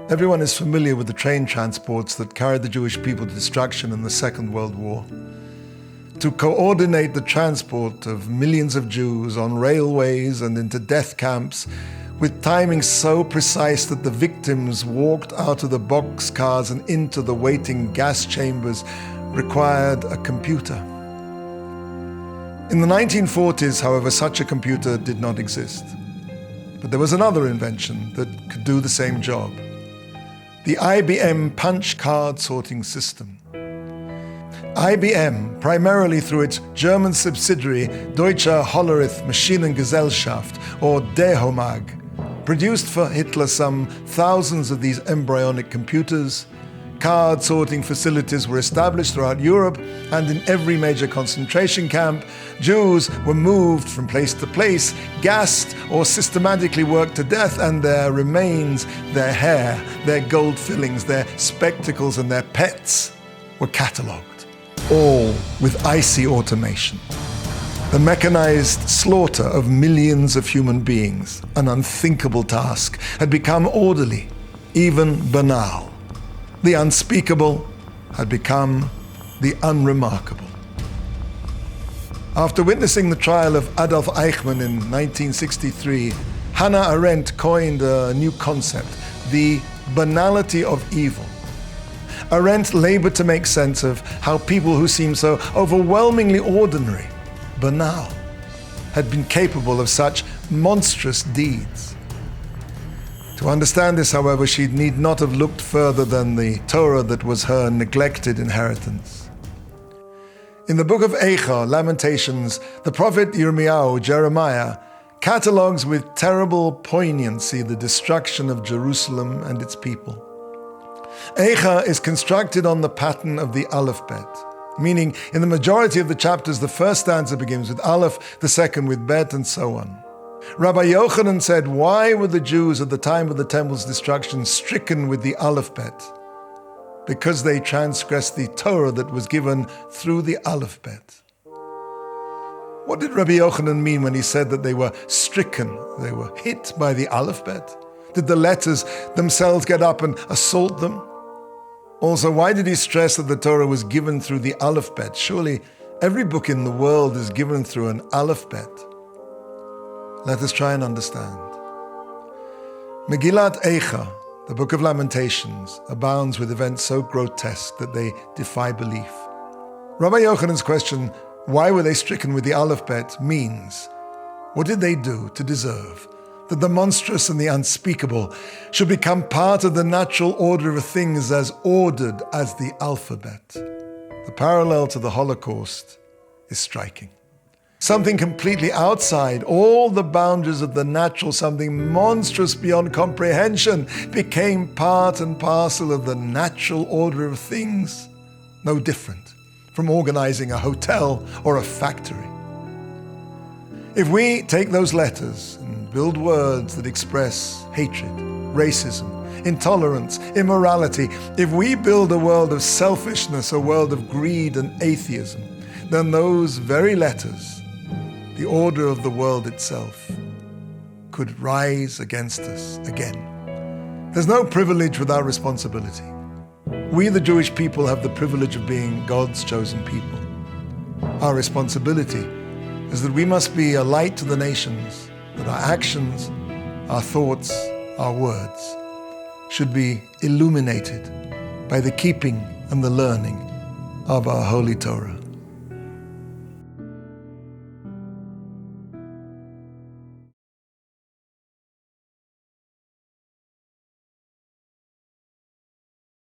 Everyone is familiar with the train transports that carried the Jewish people to destruction in the Second World War. To coordinate the transport of millions of Jews on railways and into death camps, with timing so precise that the victims walked out of the boxcars and into the waiting gas chambers, required a computer. In the 1940s, however, such a computer did not exist. But there was another invention that could do the same job: the IBM punch card sorting system. IBM, primarily through its German subsidiary Deutsche Hollerith Maschinengesellschaft, or DEHOMAG, produced for Hitler some thousands of these embryonic computers. Card sorting facilities were established throughout Europe, and in every major concentration camp, Jews were moved from place to place, gassed or systematically worked to death, and their remains, their hair, their gold fillings, their spectacles, and their pets were catalogued, all with icy automation. The mechanized slaughter of millions of human beings, an unthinkable task, had become orderly, even banal. The unspeakable had become the unremarkable. After witnessing the trial of Adolf Eichmann in 1963, Hannah Arendt coined a new concept: the banality of evil. Arendt labored to make sense of how people who seemed so overwhelmingly ordinary, banal, had been capable of such monstrous deeds. To understand this, however, she need not have looked further than the Torah that was her neglected inheritance. In the book of Eicha, Lamentations, the prophet Yirmiyahu, Jeremiah, catalogues with terrible poignancy the destruction of Jerusalem and its people. Eicha is constructed on the pattern of the Aleph-Bet, meaning in the majority of the chapters the first stanza begins with Aleph, the second with Bet, and so on. Rabbi Yochanan said, why were the Jews at the time of the temple's destruction stricken with the Aleph-Bet? Because they transgressed the Torah that was given through the Aleph-Bet. What did Rabbi Yochanan mean when he said that they were stricken? They were hit by the Aleph-Bet? Did the letters themselves get up and assault them? Also, why did he stress that the Torah was given through the Aleph-Bet? Surely every book in the world is given through an Aleph-Bet. Let us try and understand. Megillat Eicha, the Book of Lamentations, abounds with events so grotesque that they defy belief. Rabbi Yochanan's question, why were they stricken with the Aleph-Bet, means, what did they do to deserve that the monstrous and the unspeakable should become part of the natural order of things as ordered as the alphabet? The parallel to the Holocaust is striking. Something completely outside all the boundaries of the natural, something monstrous beyond comprehension, became part and parcel of the natural order of things, no different from organizing a hotel or a factory. If we take those letters and build words that express hatred, racism, intolerance, immorality, if we build a world of selfishness, a world of greed and atheism, then those very letters, the order of the world itself, could rise against us again. There's no privilege without responsibility. We, the Jewish people, have the privilege of being God's chosen people. Our responsibility is that we must be a light to the nations, that our actions, our thoughts, our words should be illuminated by the keeping and the learning of our Holy Torah.